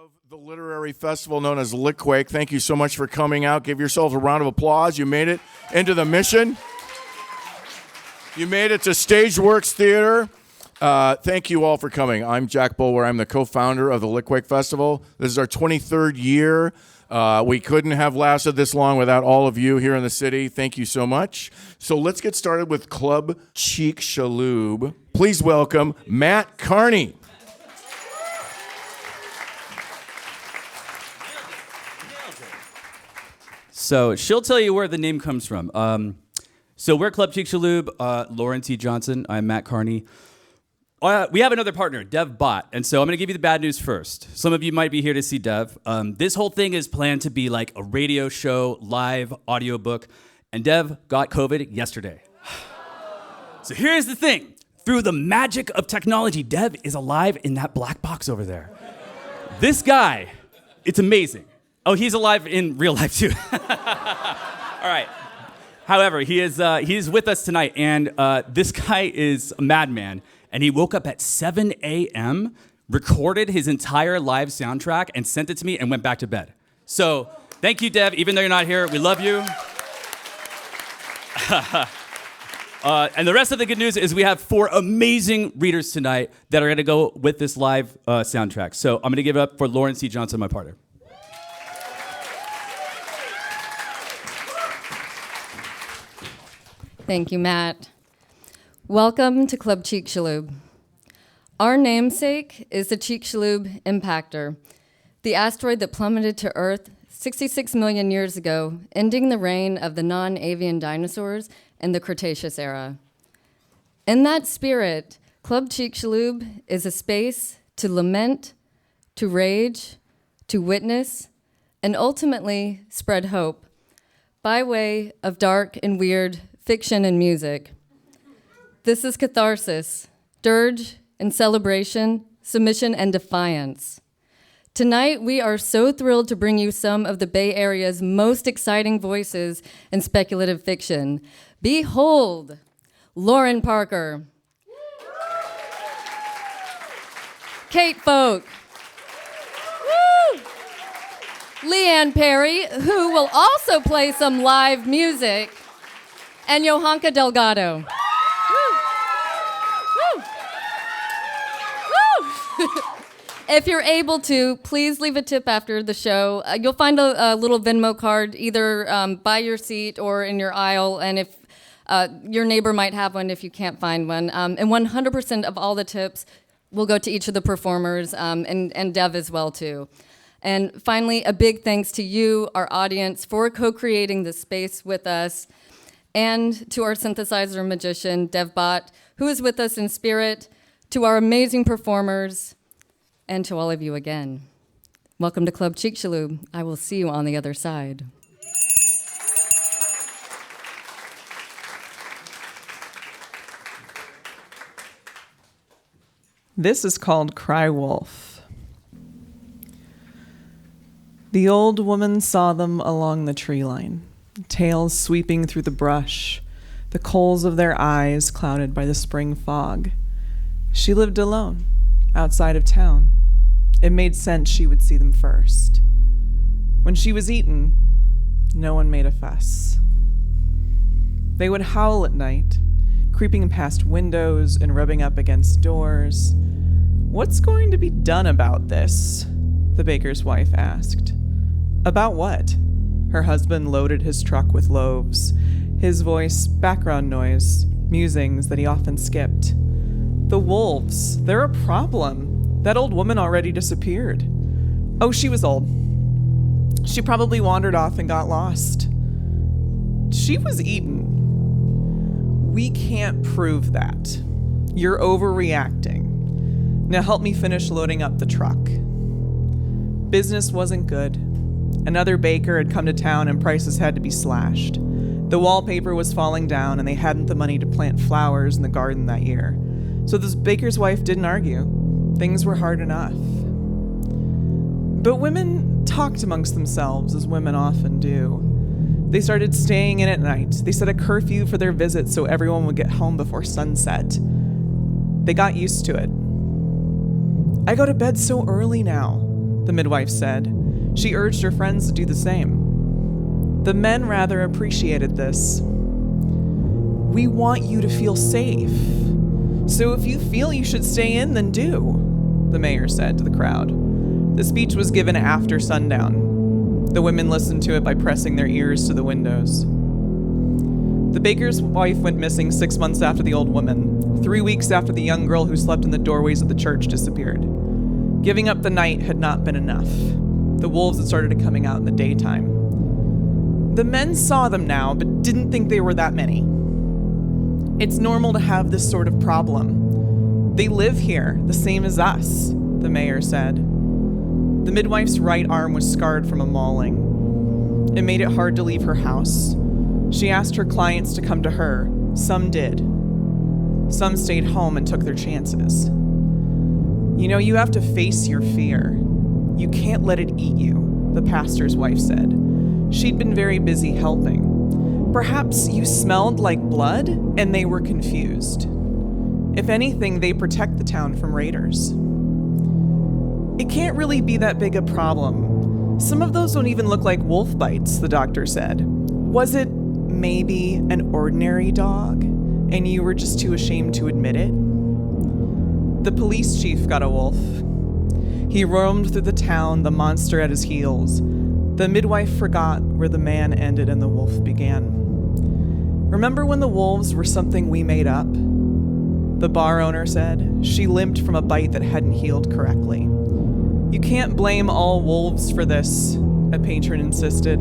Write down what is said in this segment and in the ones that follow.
of the literary festival known as LitQuake. Thank you so much for coming out. Give yourselves a round of applause. You made it into the mission. You made it to Stageworks Theater. Thank you all for coming. I'm Jack Bulwer. I'm the co-founder of the LitQuake Festival. This is our 23rd year. We couldn't have lasted this long without all of you here in the city. Thank you so much. So let's get started with Club Chicxulub. Please welcome Matt Carney. So she'll tell you where the name comes from. So we're Club Chicxulub, Lauren T. Johnson. I'm Matt Carney. We have another partner, Bhat, and so I'm going to give you the bad news first. Some of you might be here to see Dev. This whole thing is planned to be like a radio show, live audiobook, and Dev got COVID yesterday. So here's the thing. Through the magic of technology, Dev is alive in that black box over there. This guy, it's amazing. Oh, he's alive in real life too. All right. However, he is with us tonight, and this guy is a madman. And he woke up at 7 a.m., recorded his entire live soundtrack, and sent it to me and went back to bed. So thank you, Dev. Even though you're not here, we love you. And the rest of the good news is we have 4 amazing readers tonight that are going to go with this live soundtrack. So I'm going to give it up for Lauren C. Johnson, my partner. Thank you, Matt. Welcome to Club Chicxulub. Our namesake is the Chicxulub impactor, the asteroid that plummeted to Earth 66 million years ago, ending the reign of the non-avian dinosaurs in the Cretaceous era. In that spirit, Club Chicxulub is a space to lament, to rage, to witness, and ultimately spread hope by way of dark and weird fiction and music. This is catharsis, dirge and celebration, submission and defiance. Tonight, we are so thrilled to bring you some of the Bay Area's most exciting voices in speculative fiction. Behold, Lauren Parker, Kate Folk, LeeAnn Perry, who will also play some live music, and Yohanca Delgado. If you're able to, please leave a tip after the show. You'll find a little Venmo card either by your seat or in your aisle, and if your neighbor might have one if you can't find one. And 100% of all the tips will go to each of the performers, and Dev as well, too. And finally, a big thanks to you, our audience, for co-creating this space with us, and to our synthesizer magician, Bhat, who is with us in spirit, to our amazing performers, and to all of you again. Welcome to Club Chicxulub. I will see you on the other side. This is called Cry Wolf. The old woman saw them along the tree line, tails sweeping through the brush, the coals of their eyes clouded by the spring fog. She lived alone, outside of town. It made sense she would see them first. When she was eaten, no one made a fuss. They would howl at night, creeping past windows and rubbing up against doors. "What's going to be done about this?" the baker's wife asked. "About what?" Her husband loaded his truck with loaves, his voice background noise, musings that he often skipped. "The wolves, they're a problem. That old woman already disappeared." "Oh, she was old. She probably wandered off and got lost." "She was eaten." "We can't prove that. You're overreacting. Now help me finish loading up the truck." Business wasn't good. Another baker had come to town and prices had to be slashed. The wallpaper was falling down and they hadn't the money to plant flowers in the garden that year. So this baker's wife didn't argue. Things were hard enough. But women talked amongst themselves, as women often do. They started staying in at night. They set a curfew for their visits so everyone would get home before sunset. They got used to it. "I go to bed so early now. the midwife said. She urged her friends to do the same. The men rather appreciated this. We want you to feel safe. So if you feel you should stay in, then do, the mayor said to the crowd. The speech was given after sundown. The women listened to it by pressing their ears to the windows. The baker's wife went missing 6 months after the old woman, 3 weeks after the young girl who slept in the doorways of the church disappeared. Giving up the night had not been enough. The wolves had started coming out in the daytime. The men saw them now, but didn't think they were that many. It's normal to have this sort of problem. They live here, the same as us, the mayor said. The midwife's right arm was scarred from a mauling. It made it hard to leave her house. She asked her clients to come to her. Some did. Some stayed home and took their chances. You know, you have to face your fear. You can't let it eat you, the pastor's wife said. She'd been very busy helping. Perhaps you smelled like blood and they were confused. If anything, they protect the town from raiders. It can't really be that big a problem. Some of those don't even look like wolf bites, the doctor said. Was it maybe an ordinary dog and you were just too ashamed to admit it? The police chief got a wolf. He roamed through the town, the monster at his heels. The midwife forgot where the man ended and the wolf began. Remember when the wolves were something we made up? The bar owner said. She limped from a bite that hadn't healed correctly. You can't blame all wolves for this, a patron insisted.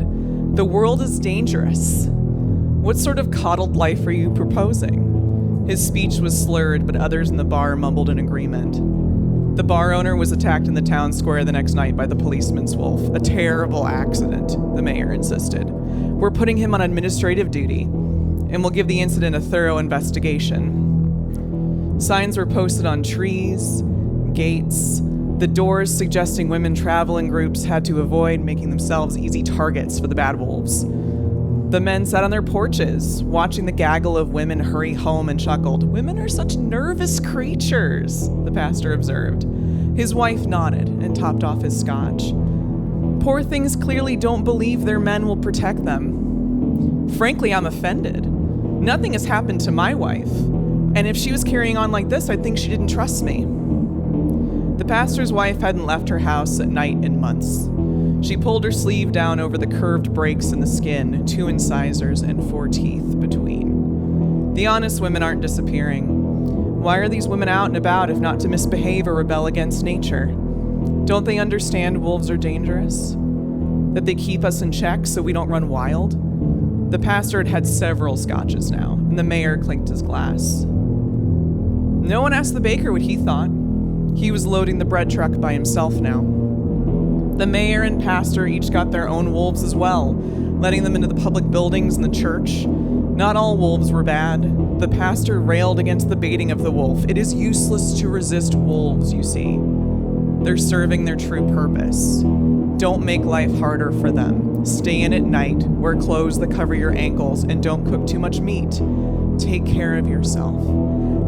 The world is dangerous. What sort of coddled life are you proposing? His speech was slurred, but others in the bar mumbled in agreement. The bar owner was attacked in the town square the next night by the policeman's wolf. A terrible accident, the mayor insisted. We're putting him on administrative duty, and we'll give the incident a thorough investigation. Signs were posted on trees, gates, the doors suggesting women travel in groups had to avoid making themselves easy targets for the bad wolves. The men sat on their porches, watching the gaggle of women hurry home and chuckled. Women are such nervous creatures, the pastor observed. His wife nodded and topped off his scotch. Poor things clearly don't believe their men will protect them. Frankly, I'm offended. Nothing has happened to my wife, and if she was carrying on like this, I'd think she didn't trust me. The pastor's wife hadn't left her house at night in months. She pulled her sleeve down over the curved breaks in the skin, 2 incisors and 4 teeth between. The honest women aren't disappearing. Why are these women out and about if not to misbehave or rebel against nature? Don't they understand wolves are dangerous? That they keep us in check so we don't run wild? The pastor had had several scotches now, and the mayor clinked his glass. No one asked the baker what he thought. He was loading the bread truck by himself now. The mayor and pastor each got their own wolves as well, letting them into the public buildings and the church. Not all wolves were bad. The pastor railed against the baiting of the wolf. It is useless to resist wolves, you see. They're serving their true purpose. Don't make life harder for them. Stay in at night, wear clothes that cover your ankles, and don't cook too much meat. Take care of yourself.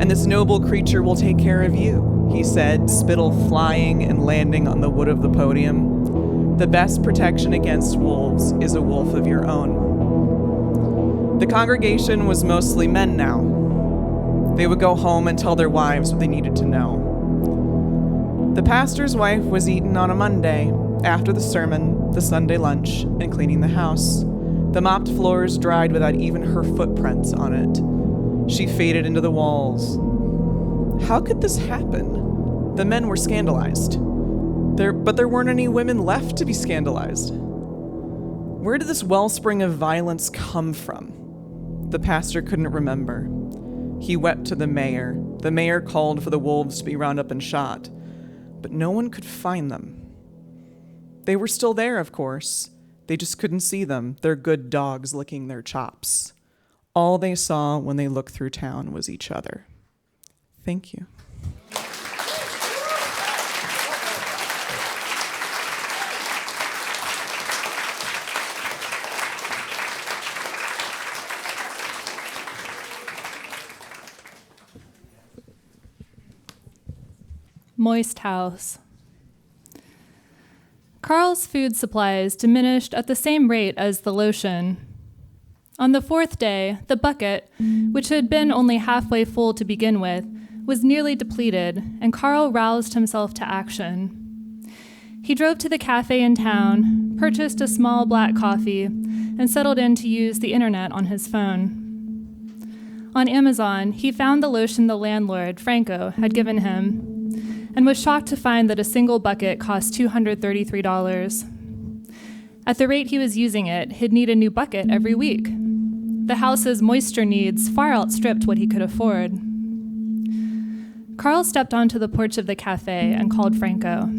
And this noble creature will take care of you, he said, spittle flying and landing on the wood of the podium. The best protection against wolves is a wolf of your own. The congregation was mostly men now. They would go home and tell their wives what they needed to know. The pastor's wife was eaten on a Monday, after the sermon, the Sunday lunch, and cleaning the house. The mopped floors dried without even her footprints on it. She faded into the walls. How could this happen? The men were scandalized. But there weren't any women left to be scandalized. Where did this wellspring of violence come from? The pastor couldn't remember. He wept to the mayor. The mayor called for the wolves to be rounded up and shot, but no one could find them. They were still there, of course. They just couldn't see them, their good dogs licking their chops. All they saw when they looked through town was each other. Thank you. Moist house. Carl's food supplies diminished at the same rate as the lotion. On the fourth day, the bucket, which had been only halfway full to begin with, was nearly depleted, and Carl roused himself to action. He drove to the cafe in town, purchased a small black coffee, and settled in to use the internet on his phone. On Amazon, he found the lotion the landlord, Franco, had given him, and was shocked to find that a single bucket cost $233. At the rate he was using it, he'd need a new bucket every week. The house's moisture needs far outstripped what he could afford. Carl stepped onto the porch of the cafe and called Franco.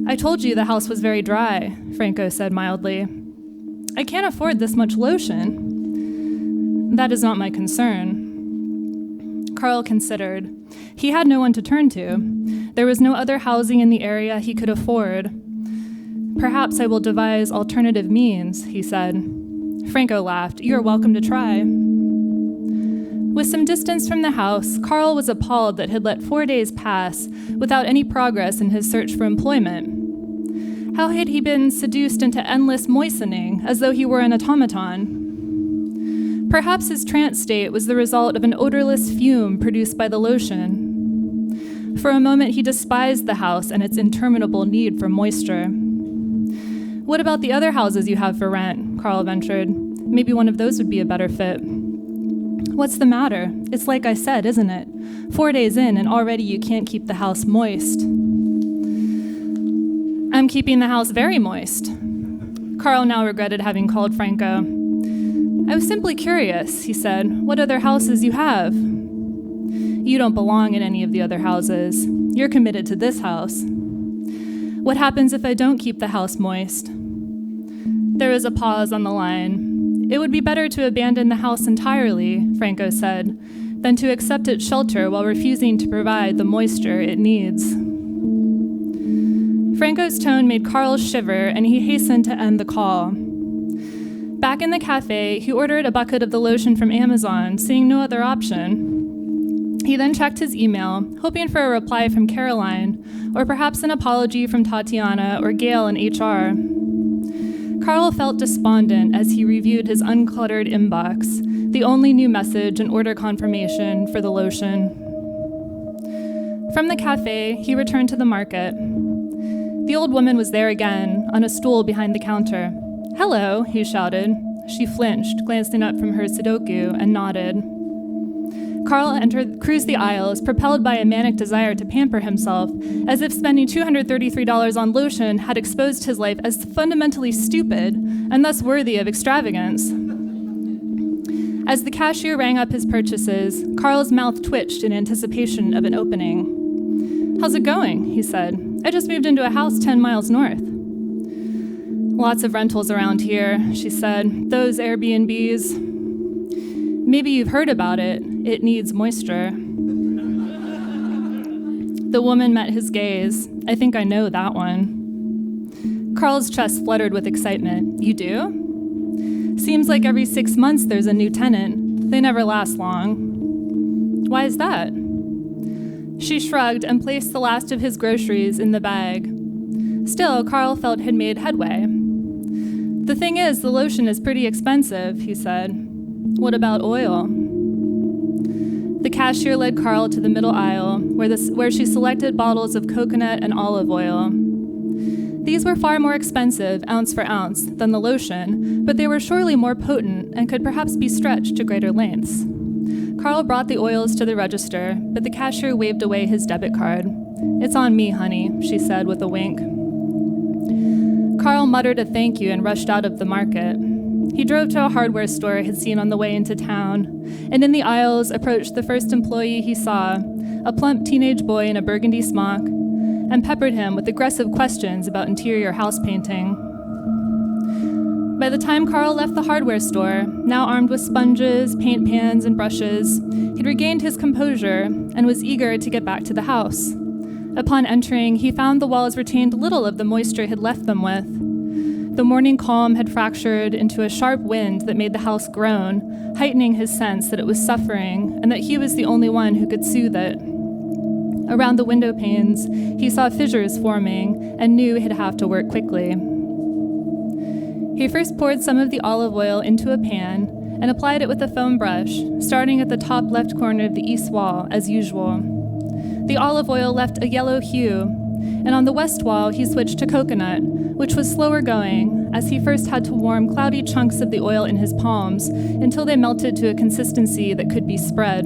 "I told you the house was very dry," Franco said mildly. "I can't afford this much lotion." "That is not my concern." Carl considered. He had no one to turn to. There was no other housing in the area he could afford. "Perhaps I will devise alternative means," he said. Franco laughed. "You are welcome to try." With some distance from the house, Carl was appalled that had let 4 days pass without any progress in his search for employment. How had he been seduced into endless moistening, as though he were an automaton? Perhaps his trance state was the result of an odorless fume produced by the lotion. For a moment, he despised the house and its interminable need for moisture. "What about the other houses you have for rent?" Carl ventured. "Maybe one of those would be a better fit." "What's the matter? It's like I said, isn't it? 4 days in, and already you can't keep the house moist." "I'm keeping the house very moist." Carl now regretted having called Franco. "I was simply curious," he said, "what other houses you have." "You don't belong in any of the other houses. You're committed to this house." "What happens if I don't keep the house moist?" There was a pause on the line. "It would be better to abandon the house entirely," Franco said, "than to accept its shelter while refusing to provide the moisture it needs." Franco's tone made Carl shiver, and he hastened to end the call. Back in the cafe, he ordered a bucket of the lotion from Amazon, seeing no other option. He then checked his email, hoping for a reply from Caroline, or perhaps an apology from Tatiana or Gail in HR. Carl felt despondent as he reviewed his uncluttered inbox, the only new message an order confirmation for the lotion. From the cafe, he returned to the market. The old woman was there again, on a stool behind the counter. "Hello," he shouted. She flinched, glancing up from her Sudoku, and nodded. Carl cruised the aisles, propelled by a manic desire to pamper himself, as if spending $233 on lotion had exposed his life as fundamentally stupid and thus worthy of extravagance. As the cashier rang up his purchases, Carl's mouth twitched in anticipation of an opening. "How's it going?" he said. "I just moved into a house 10 miles north." "Lots of rentals around here," she said. "Those Airbnbs. Maybe you've heard about it. It needs moisture." The woman met his gaze. "I think I know that one." Carl's chest fluttered with excitement. "You do?" "Seems like every 6 months there's a new tenant. They never last long." "Why is that?" She shrugged and placed the last of his groceries in the bag. Still, Carl felt he'd made headway. "The thing is, the lotion is pretty expensive," he said. "What about oil?" The cashier led Carl to the middle aisle, where she selected bottles of coconut and olive oil. These were far more expensive, ounce for ounce, than the lotion, but they were surely more potent and could perhaps be stretched to greater lengths. Carl brought the oils to the register, but the cashier waved away his debit card. "It's on me, honey," she said with a wink. Carl muttered a thank you and rushed out of the market. He drove to a hardware store he had seen on the way into town, and in the aisles approached the first employee he saw, a plump teenage boy in a burgundy smock, and peppered him with aggressive questions about interior house painting. By the time Carl left the hardware store, now armed with sponges, paint pans, and brushes, he'd regained his composure and was eager to get back to the house. Upon entering, he found the walls retained little of the moisture he'd left them with. The morning calm had fractured into a sharp wind that made the house groan, heightening his sense that it was suffering and that he was the only one who could soothe it. around the window panes, he saw fissures forming and knew he'd have to work quickly. He first poured some of the olive oil into a pan and applied it with a foam brush, starting at the top left corner of the east wall, as usual. The olive oil left a yellow hue, and on the west wall he switched to coconut, which was slower going, as he first had to warm cloudy chunks of the oil in his palms until they melted to a consistency that could be spread.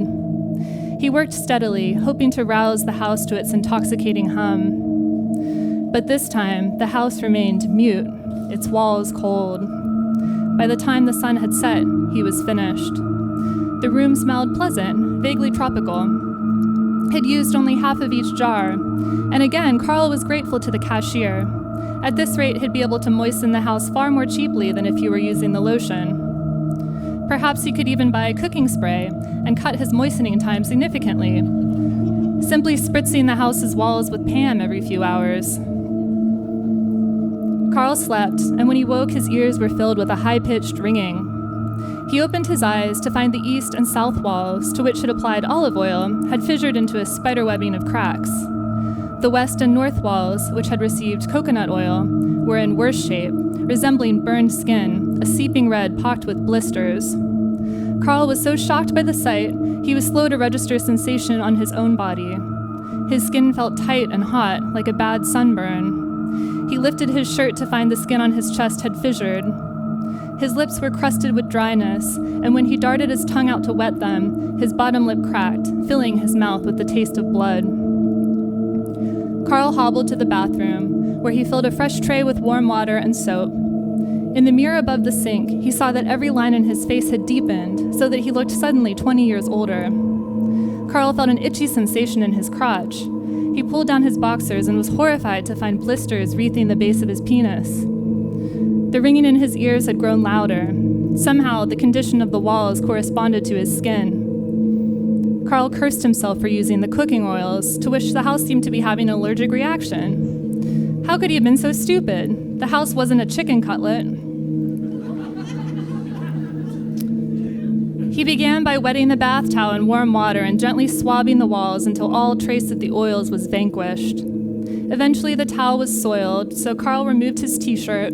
He worked steadily, hoping to rouse the house to its intoxicating hum. But this time, the house remained mute, its walls cold. By the time the sun had set, he was finished. The room smelled pleasant, vaguely tropical. He'd used only half of each jar, and again, Carl was grateful to the cashier. At this rate, he'd be able to moisten the house far more cheaply than if he were using the lotion. Perhaps he could even buy cooking spray and cut his moistening time significantly, simply spritzing the house's walls with Pam every few hours. Carl slept, and when he woke, his ears were filled with a high-pitched ringing. He opened his eyes to find the east and south walls, to which had applied olive oil, had fissured into a spiderwebbing of cracks. The west and north walls, which had received coconut oil, were in worse shape, resembling burned skin, a seeping red pocked with blisters. Carl was so shocked by the sight, he was slow to register sensation on his own body. His skin felt tight and hot, like a bad sunburn. He lifted his shirt to find the skin on his chest had fissured. His lips were crusted with dryness, and when he darted his tongue out to wet them, his bottom lip cracked, filling his mouth with the taste of blood. Carl hobbled to the bathroom, where he filled a fresh tray with warm water and soap. In the mirror above the sink, he saw that every line in his face had deepened, so that he looked suddenly 20 years older. Carl felt an itchy sensation in his crotch. He pulled down his boxers and was horrified to find blisters wreathing the base of his penis. The ringing in his ears had grown louder. Somehow, the condition of the walls corresponded to his skin. Carl cursed himself for using the cooking oils, to which the house seemed to be having an allergic reaction. How could he have been so stupid? The house wasn't a chicken cutlet. He began by wetting the bath towel in warm water and gently swabbing the walls until all trace of the oils was vanquished. Eventually, the towel was soiled, so Carl removed his t-shirt,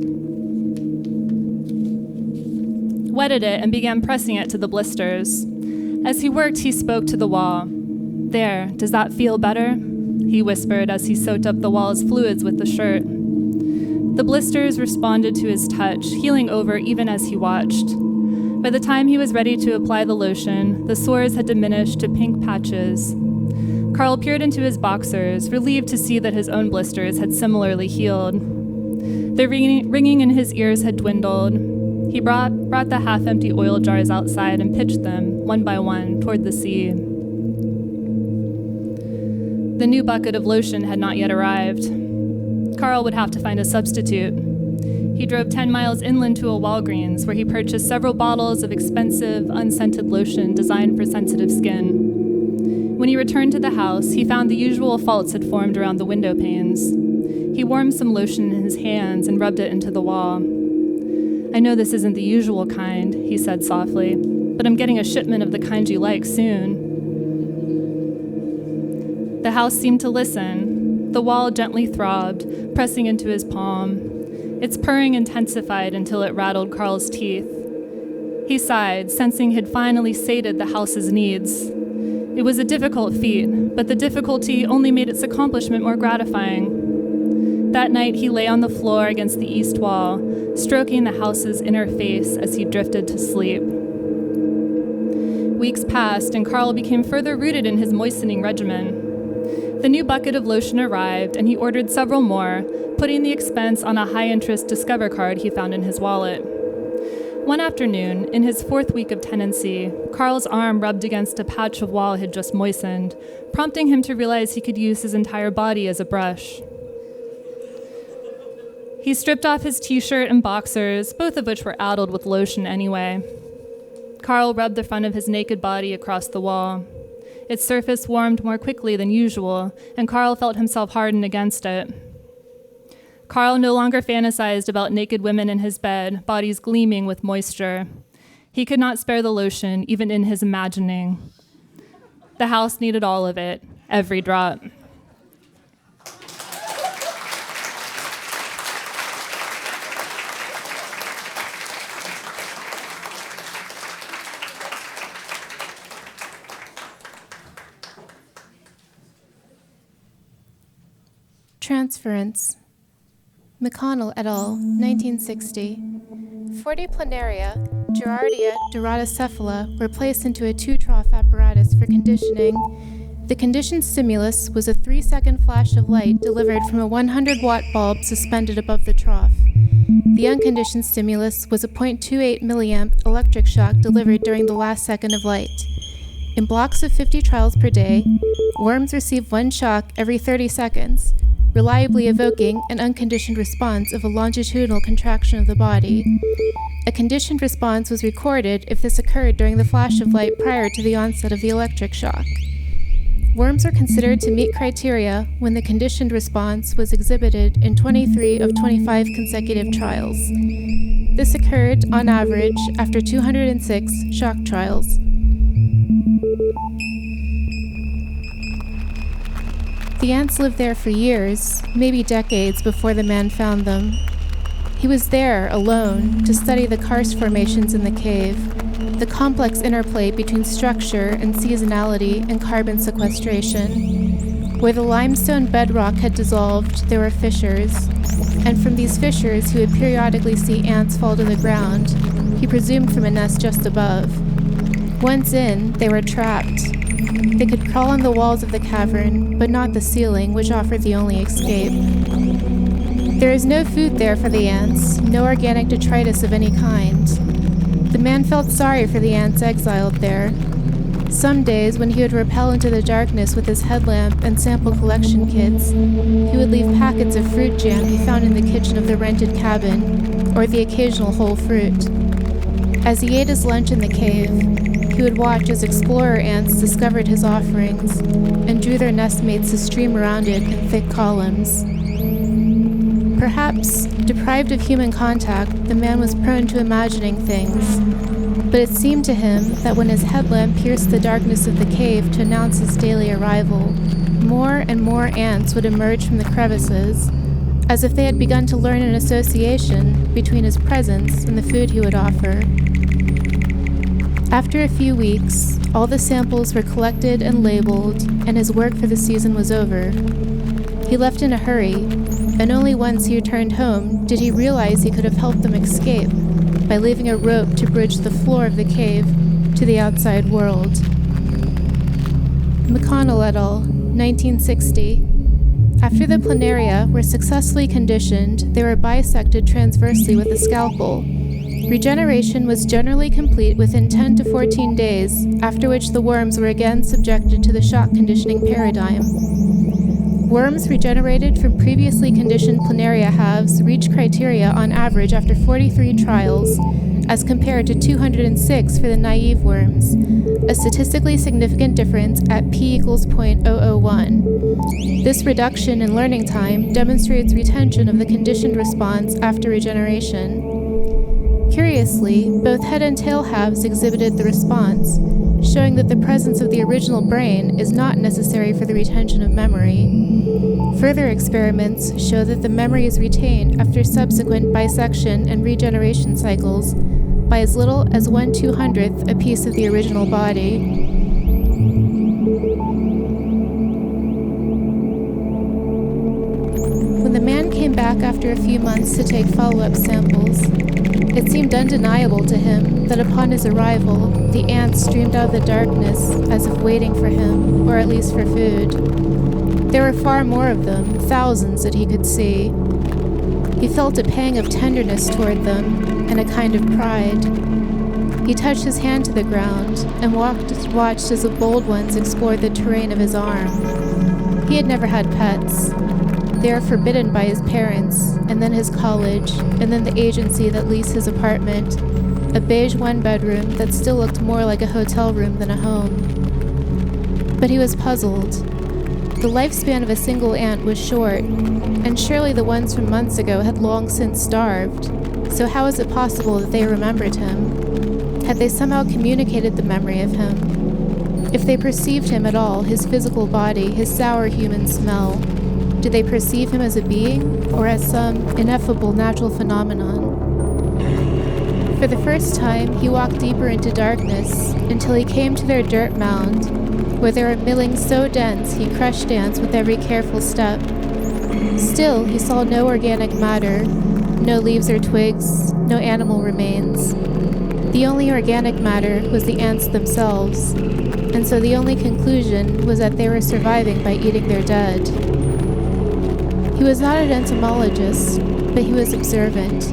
wetted it, and began pressing it to the blisters. As he worked, he spoke to the wall. "There, does that feel better?" he whispered as he soaked up the wall's fluids with the shirt. The blisters responded to his touch, healing over even as he watched. By the time he was ready to apply the lotion, the sores had diminished to pink patches. Carl peered into his boxers, relieved to see that his own blisters had similarly healed. The ringing in his ears had dwindled. He brought the half-empty oil jars outside and pitched them, one by one, toward the sea. The new bucket of lotion had not yet arrived. Carl would have to find a substitute. He drove 10 miles inland to a Walgreens, where he purchased several bottles of expensive, unscented lotion designed for sensitive skin. When he returned to the house, he found the usual faults had formed around the window panes. He warmed some lotion in his hands and rubbed it into the wall. "I know this isn't the usual kind," he said softly, "but I'm getting a shipment of the kind you like soon." The house seemed to listen. The wall gently throbbed, pressing into his palm. Its purring intensified until it rattled Carl's teeth. He sighed, sensing he'd finally sated the house's needs. It was a difficult feat, but the difficulty only made its accomplishment more gratifying. That night, he lay on the floor against the east wall, stroking the house's inner face as he drifted to sleep. Weeks passed, and Carl became further rooted in his moistening regimen. The new bucket of lotion arrived, and he ordered several more, putting the expense on a high-interest Discover card he found in his wallet. One afternoon, in his 4th week of tenancy, Carl's arm rubbed against a patch of wall he'd just moistened, prompting him to realize he could use his entire body as a brush. He stripped off his t-shirt and boxers, both of which were addled with lotion anyway. Carl rubbed the front of his naked body across the wall. Its surface warmed more quickly than usual, and Carl felt himself harden against it. Carl no longer fantasized about naked women in his bed, bodies gleaming with moisture. He could not spare the lotion, even in his imagining. The house needed all of it, every drop. Transference. McConnell et al., 1960. 40 planaria, Gerardia doratocephala, were placed into a 2-trough apparatus for conditioning. The conditioned stimulus was a 3-second flash of light delivered from a 100-watt bulb suspended above the trough. The unconditioned stimulus was a 0.28 milliamp electric shock delivered during the last second of light. In blocks of 50 trials per day, worms received 1 shock every 30 seconds, reliably evoking an unconditioned response of a longitudinal contraction of the body. A conditioned response was recorded if this occurred during the flash of light prior to the onset of the electric shock. Worms are considered to meet criteria when the conditioned response was exhibited in 23 of 25 consecutive trials. This occurred, on average, after 206 shock trials. The ants lived there for years, maybe decades, before the man found them. He was there, alone, to study the karst formations in the cave, the complex interplay between structure and seasonality and carbon sequestration. Where the limestone bedrock had dissolved, there were fissures, and from these fissures he would periodically see ants fall to the ground, he presumed from a nest just above. Once in, they were trapped. They could crawl on the walls of the cavern, but not the ceiling, which offered the only escape. There is no food there for the ants, no organic detritus of any kind. The man felt sorry for the ants exiled there. Some days, when he would rappel into the darkness with his headlamp and sample collection kits, he would leave packets of fruit jam he found in the kitchen of the rented cabin, or the occasional whole fruit. As he ate his lunch in the cave, he would watch as explorer ants discovered his offerings and drew their nestmates to stream around it in thick columns. Perhaps, deprived of human contact, the man was prone to imagining things, but it seemed to him that when his headlamp pierced the darkness of the cave to announce his daily arrival, more and more ants would emerge from the crevices, as if they had begun to learn an association between his presence and the food he would offer. After a few weeks, all the samples were collected and labeled, and his work for the season was over. He left in a hurry, and only once he returned home did he realize he could have helped them escape by leaving a rope to bridge the floor of the cave to the outside world. McConnell et al., 1960. After the planaria were successfully conditioned, they were bisected transversely with a scalpel. Regeneration was generally complete within 10 to 14 days, after which the worms were again subjected to the shock conditioning paradigm. Worms regenerated from previously conditioned planaria halves reached criteria on average after 43 trials, as compared to 206 for the naive worms, a statistically significant difference at p equals 0.001. This reduction in learning time demonstrates retention of the conditioned response after regeneration. Curiously, both head and tail halves exhibited the response, showing that the presence of the original brain is not necessary for the retention of memory. Further experiments show that the memory is retained after subsequent bisection and regeneration cycles by as little as 1/200th a piece of the original body. When the man came back after a few months to take follow-up samples, it seemed undeniable to him that upon his arrival, the ants streamed out of the darkness as if waiting for him, or at least for food. There were far more of them, thousands that he could see. He felt a pang of tenderness toward them, and a kind of pride. He touched his hand to the ground, and watched as the bold ones explored the terrain of his arm. He had never had pets. They were forbidden by his parents, and then his college, and then the agency that leased his apartment, a beige one-bedroom that still looked more like a hotel room than a home. But he was puzzled. The lifespan of a single ant was short, and surely the ones from months ago had long since starved, so how is it possible that they remembered him? Had they somehow communicated the memory of him? If they perceived him at all, his physical body, his sour human smell, did they perceive him as a being, or as some ineffable natural phenomenon? For the first time, he walked deeper into darkness, until he came to their dirt mound, where there were millings so dense he crushed ants with every careful step. Still, he saw no organic matter, no leaves or twigs, no animal remains. The only organic matter was the ants themselves, and so the only conclusion was that they were surviving by eating their dead. He was not an entomologist, but he was observant.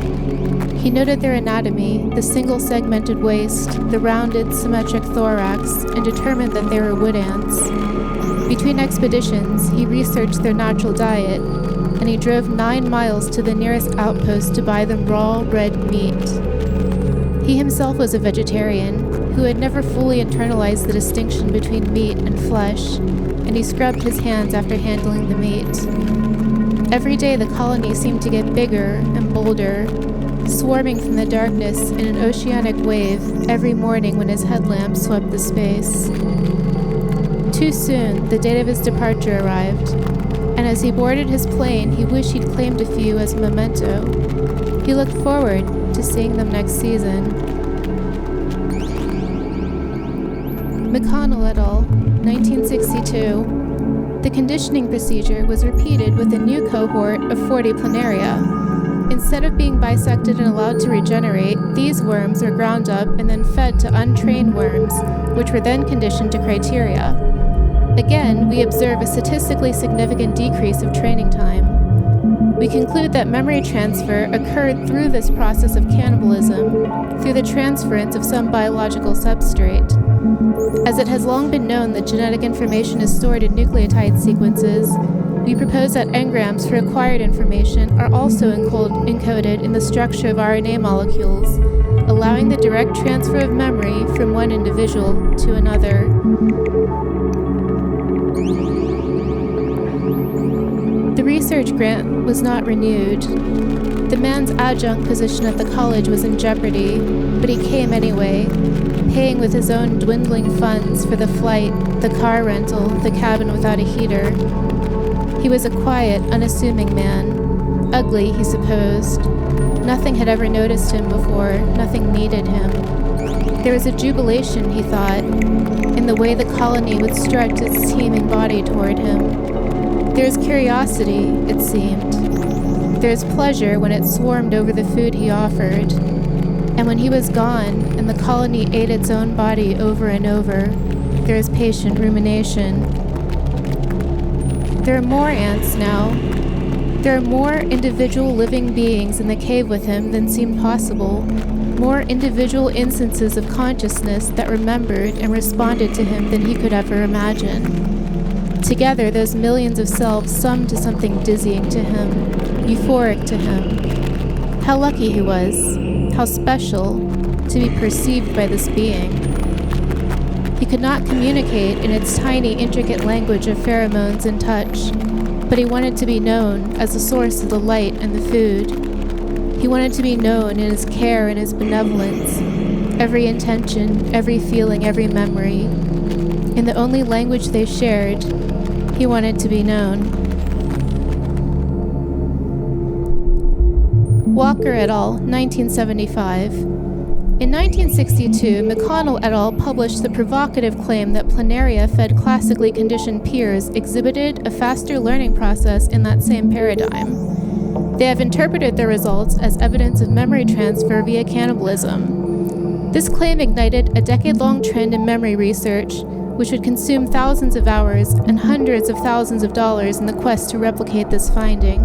He noted their anatomy, the single-segmented waist, the rounded, symmetric thorax, and determined that they were wood ants. Between expeditions, he researched their natural diet, and he drove 9 miles to the nearest outpost to buy them raw, red meat. He himself was a vegetarian, who had never fully internalized the distinction between meat and flesh, and he scrubbed his hands after handling the meat. Every day the colony seemed to get bigger and bolder, swarming from the darkness in an oceanic wave every morning when his headlamp swept the space. Too soon, the date of his departure arrived, and as he boarded his plane, he wished he'd claimed a few as a memento. He looked forward to seeing them next season. McConnell et al., 1962. The conditioning procedure was repeated with a new cohort of 40 planaria. Instead of being bisected and allowed to regenerate, these worms were ground up and then fed to untrained worms, which were then conditioned to criteria. Again, we observe a statistically significant decrease of training time. We conclude that memory transfer occurred through this process of cannibalism, through the transference of some biological substrate. As it has long been known that genetic information is stored in nucleotide sequences, we propose that engrams for acquired information are also encoded in the structure of RNA molecules, allowing the direct transfer of memory from one individual to another. The research grant was not renewed. The man's adjunct position at the college was in jeopardy, but he came anyway, paying with his own dwindling funds for the flight, the car rental, the cabin without a heater. He was a quiet, unassuming man. Ugly, he supposed. Nothing had ever noticed him before. Nothing needed him. There was a jubilation, he thought, in the way the colony would stretch its teeming body toward him. There was curiosity, it seemed. There was pleasure when it swarmed over the food he offered. And when he was gone, and the colony ate its own body over and over, there was patient rumination. There are more ants now. There are more individual living beings in the cave with him than seemed possible, more individual instances of consciousness that remembered and responded to him than he could ever imagine. Together, those millions of selves summed to something dizzying to him, euphoric to him. How lucky he was, how special, to be perceived by this being. He could not communicate in its tiny, intricate language of pheromones and touch, but he wanted to be known as the source of the light and the food. He wanted to be known in his care and his benevolence, every intention, every feeling, every memory. In the only language they shared, he wanted to be known. Walker et al., 1975. In 1962, McConnell et al. Published the provocative claim that planaria fed classically conditioned peers exhibited a faster learning process in that same paradigm. They have interpreted their results as evidence of memory transfer via cannibalism. This claim ignited a decade-long trend in memory research, which would consume thousands of hours and hundreds of thousands of dollars in the quest to replicate this finding.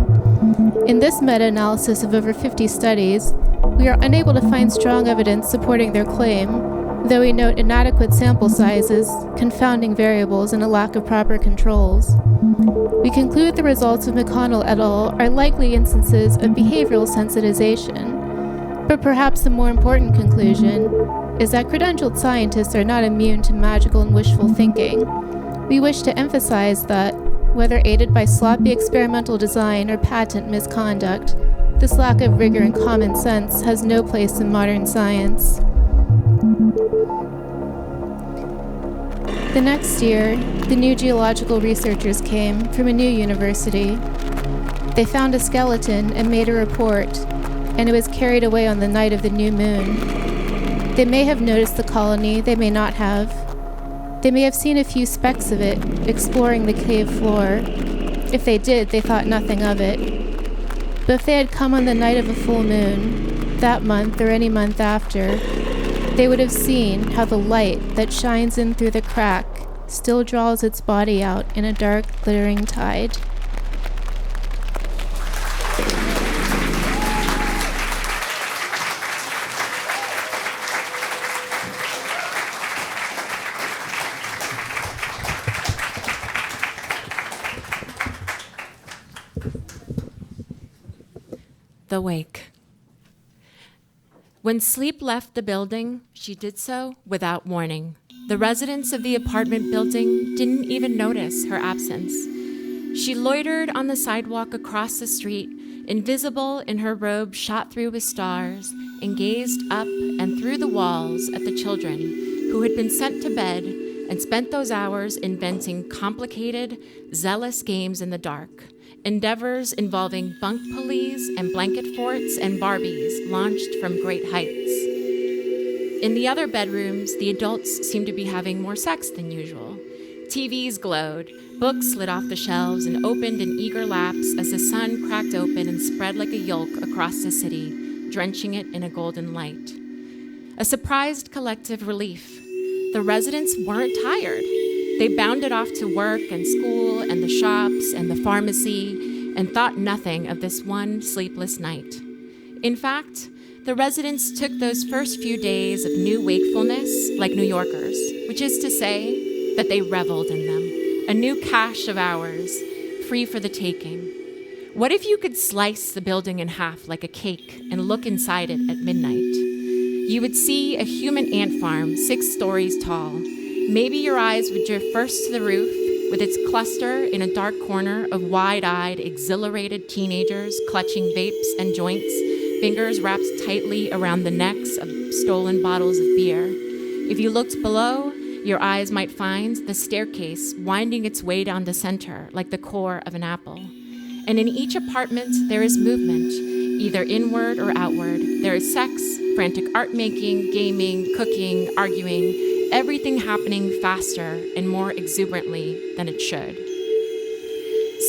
In this meta-analysis of over 50 studies, we are unable to find strong evidence supporting their claim, though we note inadequate sample sizes, confounding variables, and a lack of proper controls. We conclude the results of McConnell et al. Are likely instances of behavioral sensitization. But perhaps the more important conclusion is that credentialed scientists are not immune to magical and wishful thinking. We wish to emphasize that, whether aided by sloppy experimental design or patent misconduct, this lack of rigor and common sense has no place in modern science. The next year, the new geological researchers came from a new university. They found a skeleton and made a report, and it was carried away on the night of the new moon. They may have noticed the colony, they may not have. They may have seen a few specks of it exploring the cave floor. If they did, they thought nothing of it. But if they had come on the night of a full moon, that month or any month after, they would have seen how the light that shines in through the crack still draws its body out in a dark, glittering tide. The wake. When Sleep left the building, she did so without warning. The residents of the apartment building didn't even notice her absence. She loitered on the sidewalk across the street, invisible in her robe shot through with stars, and gazed up and through the walls at the children who had been sent to bed and spent those hours inventing complicated, zealous games in the dark. Endeavors involving bunk pulleys and blanket forts and Barbies launched from great heights. In the other bedrooms, the adults seemed to be having more sex than usual. TVs glowed, books slid off the shelves and opened in eager laps as the sun cracked open and spread like a yolk across the city, drenching it in a golden light. A surprised collective relief. The residents weren't tired. They bounded off to work and school and the shops and the pharmacy and thought nothing of this one sleepless night. In fact, the residents took those first few days of new wakefulness like New Yorkers, which is to say that they reveled in them, a new cache of hours, free for the taking. What if you could slice the building in half like a cake and look inside it at midnight? You would see a human ant farm 6 stories tall. Maybe your eyes would drift first to the roof, with its cluster in a dark corner of wide-eyed, exhilarated teenagers clutching vapes and joints, fingers wrapped tightly around the necks of stolen bottles of beer. If you looked below, your eyes might find the staircase winding its way down the center like the core of an apple. And in each apartment, there is movement, either inward or outward. There is sex, frantic art making, gaming, cooking, arguing, everything happening faster and more exuberantly than it should.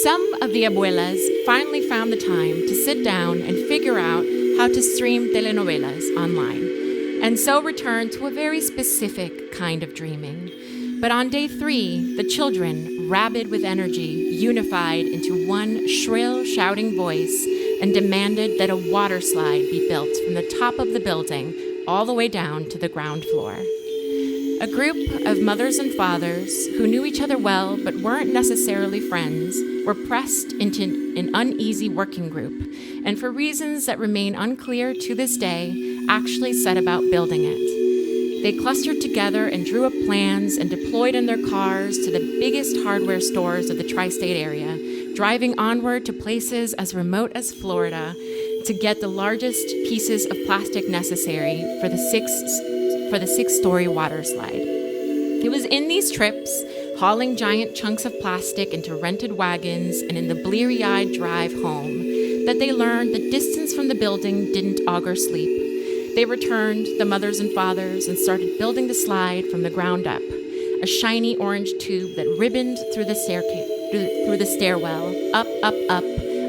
Some of the abuelas finally found the time to sit down and figure out how to stream telenovelas online, and so returned to a very specific kind of dreaming. But on day 3, the children, rabid with energy, unified into one shrill, shouting voice and demanded that a water slide be built from the top of the building all the way down to the ground floor. A group of mothers and fathers who knew each other well but weren't necessarily friends were pressed into an uneasy working group, and for reasons that remain unclear to this day, actually set about building it. They clustered together and drew up plans and deployed in their cars to the biggest hardware stores of the tri-state area, driving onward to places as remote as Florida to get the largest pieces of plastic necessary for the 6-story water slide. It was in these trips, hauling giant chunks of plastic into rented wagons and in the bleary-eyed drive home, that they learned the distance from the building didn't augur sleep. They returned, the mothers and fathers, and started building the slide from the ground up, a shiny orange tube that ribboned through the stairwell, up,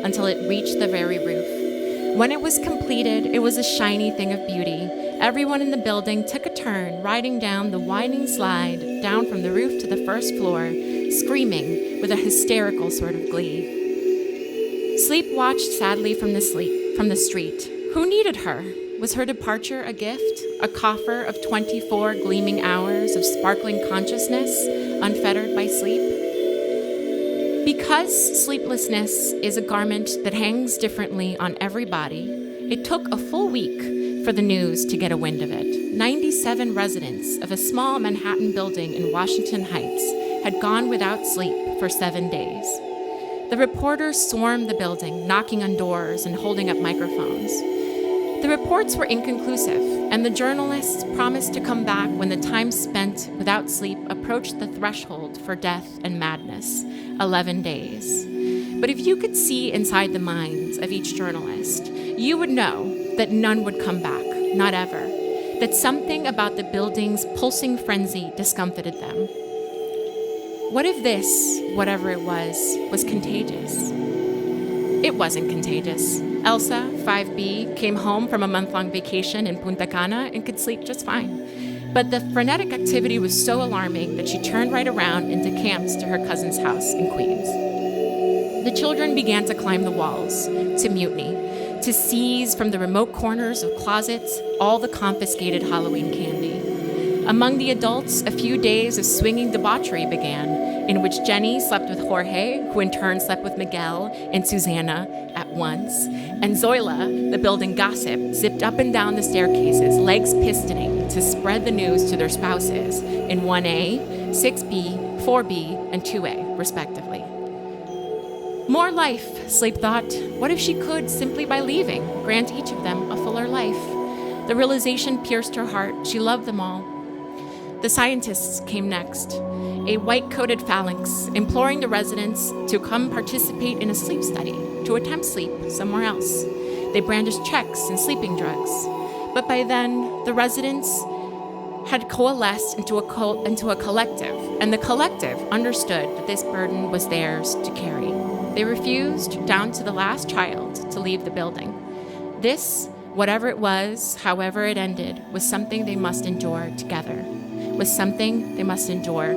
until it reached the very roof. When it was completed, it was a shiny thing of beauty. Everyone in the building took a turn riding down the winding slide, down from the roof to the first floor, screaming with a hysterical sort of glee. Sleep watched sadly from the street. Who needed her? Was her departure a gift? A coffer of 24 gleaming hours of sparkling consciousness, unfettered by sleep? Because sleeplessness is a garment that hangs differently on every body, it took a full week for the news to get a wind of it. 97 residents of a small Manhattan building in Washington Heights had gone without sleep for 7 days. The reporters swarmed the building, knocking on doors and holding up microphones. The reports were inconclusive, and the journalists promised to come back when the time spent without sleep approached the threshold for death and madness, 11 days. But if you could see inside the minds of each journalist, you would know that none would come back, not ever, that something about the building's pulsing frenzy discomfited them. What if this, whatever it was contagious? It wasn't contagious. Elsa, 5B, came home from a month-long vacation in Punta Cana and could sleep just fine. But the frenetic activity was so alarming that she turned right around and decamped to her cousin's house in Queens. The children began to climb the walls, to mutiny, to seize from the remote corners of closets all the confiscated Halloween candy. Among the adults, a few days of swinging debauchery began, in which Jenny slept with Jorge, who in turn slept with Miguel and Susanna at once, and Zoila, the building gossip, zipped up and down the staircases, legs pistoning, to spread the news to their spouses in 1A, 6B, 4B, and 2A, respectively. More life, Sleep thought. What if she could, simply by leaving, grant each of them a fuller life? The realization pierced her heart. She loved them all. The scientists came next, a white-coated phalanx, imploring the residents to come participate in a sleep study, to attempt sleep somewhere else. They brandished checks and sleeping drugs. But by then, the residents had coalesced into a collective, and the collective understood that this burden was theirs to carry. They refused, down to the last child, to leave the building. This, whatever it was, however it ended, was something they must endure together, was something they must endure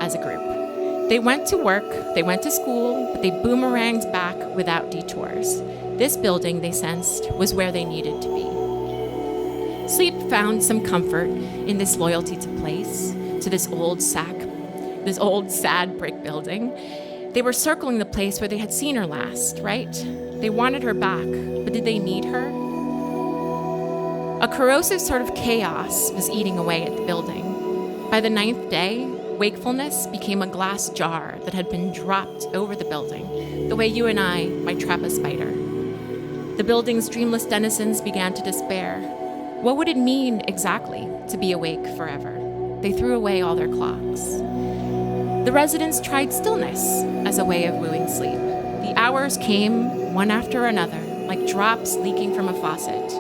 as a group. They went to work, they went to school, but they boomeranged back without detours. This building, they sensed, was where they needed to be. Sleep found some comfort in this loyalty to place, to this old sad brick building. They were circling the place where they had seen her last, right? They wanted her back, but did they need her? A corrosive sort of chaos was eating away at the building. By the 9th day, wakefulness became a glass jar that had been dropped over the building, the way you and I might trap a spider. The building's dreamless denizens began to despair. What would it mean exactly to be awake forever? They threw away all their clocks. The residents tried stillness as a way of wooing sleep. The hours came one after another, like drops leaking from a faucet.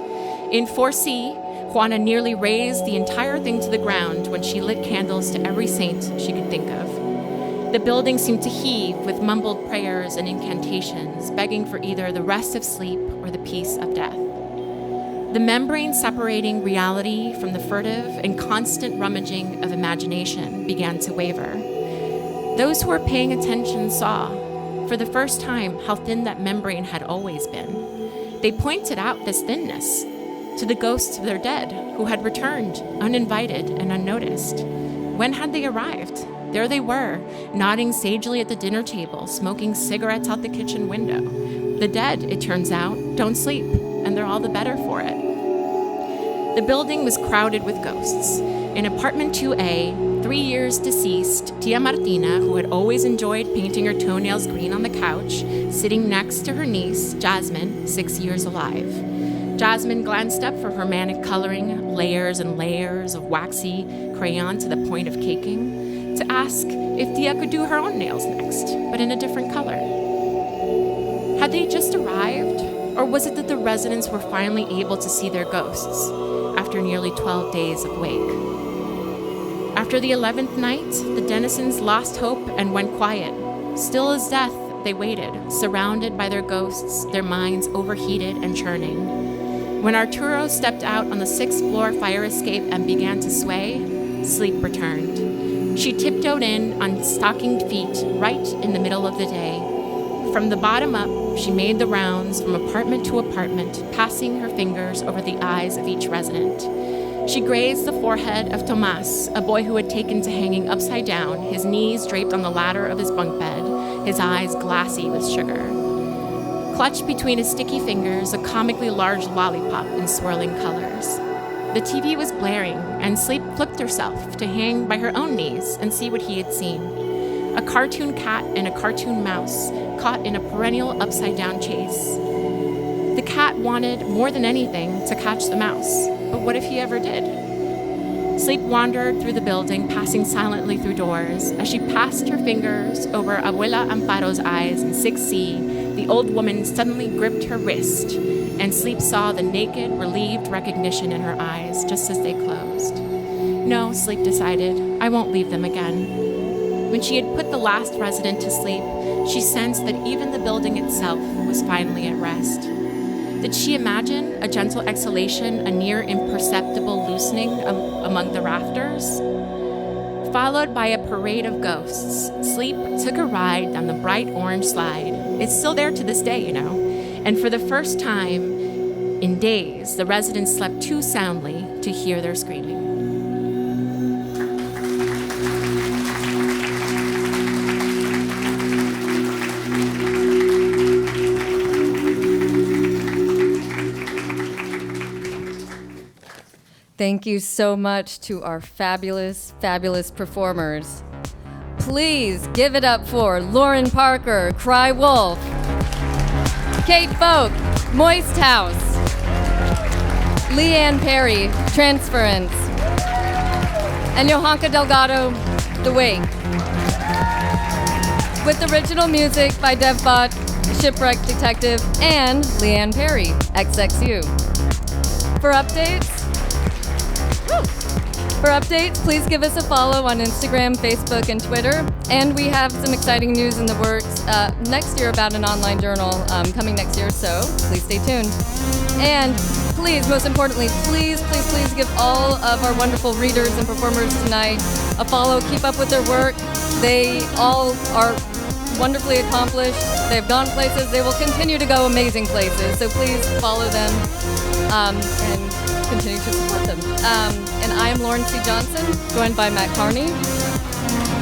In 4C, Juana nearly razed the entire thing to the ground when she lit candles to every saint she could think of. The building seemed to heave with mumbled prayers and incantations, begging for either the rest of sleep or the peace of death. The membrane separating reality from the furtive and constant rummaging of imagination began to waver. Those who were paying attention saw, for the first time, how thin that membrane had always been. They pointed out this thinness to the ghosts of their dead, who had returned, uninvited and unnoticed. When had they arrived? There they were, nodding sagely at the dinner table, smoking cigarettes out the kitchen window. The dead, it turns out, don't sleep, and they're all the better for it. The building was crowded with ghosts. In apartment 2A, 3 years deceased, Tia Martina, who had always enjoyed painting her toenails green on the couch, sitting next to her niece, Jasmine, 6 years alive. Jasmine glanced up for her manic coloring, layers and layers of waxy crayon to the point of caking, to ask if Tia could do her own nails next, but in a different color. Had they just arrived, or was it that the residents were finally able to see their ghosts after nearly 12 days of wake? After the 11th night, the denizens lost hope and went quiet. Still as death, they waited, surrounded by their ghosts, their minds overheated and churning. When Arturo stepped out on the 6th floor fire escape and began to sway, sleep returned. She tiptoed in on stockinged feet right in the middle of the day. From the bottom up, she made the rounds from apartment to apartment, passing her fingers over the eyes of each resident. She grazed the forehead of Tomas, a boy who had taken to hanging upside down, his knees draped on the ladder of his bunk bed, his eyes glassy with sugar. Clutched between his sticky fingers, a comically large lollipop in swirling colors. The TV was blaring, and Sleep flipped herself to hang by her own knees and see what he had seen. A cartoon cat and a cartoon mouse caught in a perennial upside-down chase. The cat wanted, more than anything, to catch the mouse, but what if he ever did? Sleep wandered through the building, passing silently through doors. As she passed her fingers over Abuela Amparo's eyes in 6C, the old woman suddenly gripped her wrist, and Sleep saw the naked, relieved recognition in her eyes just as they closed. No, Sleep decided, I won't leave them again. When she had put the last resident to sleep, she sensed that even the building itself was finally at rest. Did she imagine a gentle exhalation, a near imperceptible loosening among the rafters? Followed by a parade of ghosts, sleep took a ride down the bright orange slide. It's still there to this day, you know. And for the first time in days, the residents slept too soundly to hear their screaming. Thank you so much to our fabulous, fabulous performers. Please give it up for Lauren Parker, Cry Wolf, Kate Folk, Moist House, LeeAnn Perry, Transference, and Yohanca Delgado, The Wake. With original music by Bhat, Shipwreck Detective, and LeeAnn Perry, XXU. For updates, please give us a follow on Instagram, Facebook, and Twitter. And we have some exciting news in the works next year about an online journal coming next year, so please stay tuned. And please, most importantly, please give all of our wonderful readers and performers tonight a follow. Keep up with their work. They all are wonderfully accomplished. They've gone places. They will continue to go amazing places. So please follow them and continue to support them. And I am Lauren C. Johnson, joined by Matt Carney.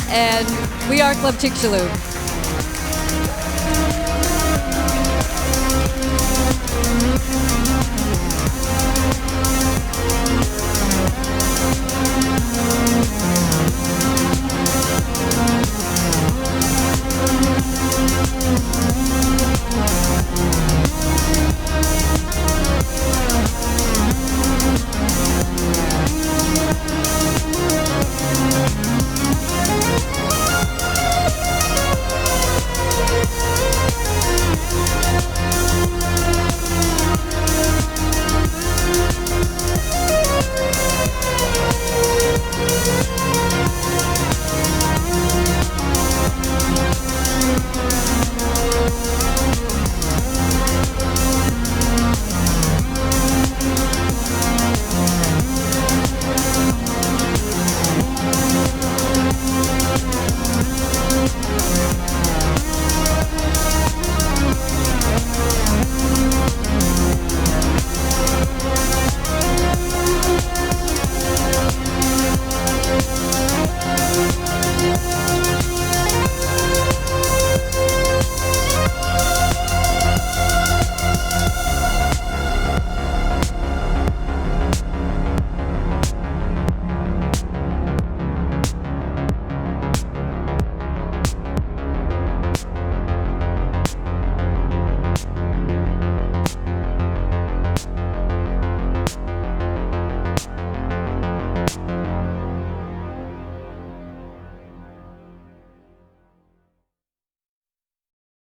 And we are Club Chicxulub.